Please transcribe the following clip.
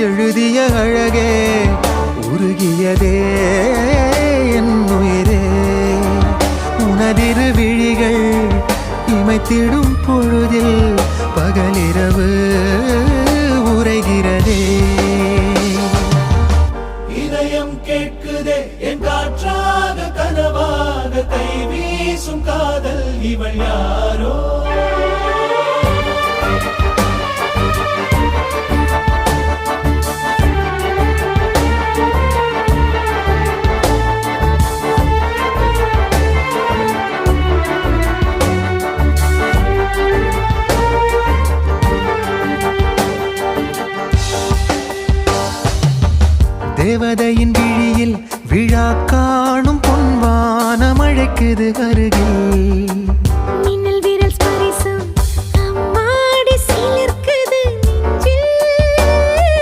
எழுதிய அழகே உருகியதே என் உயிரே உனதிரு விழிகள் இமைத்திடும் பொழுதில் பகலிரவு உரைகிறதே இதயம் கேட்குதே என் காற்றாக கனவாக கை வீசும் காதல் இவள் யாரோ தேவதையின் விழியில் விழா காணும் பொன்வானம் அழைக்குது அருகில்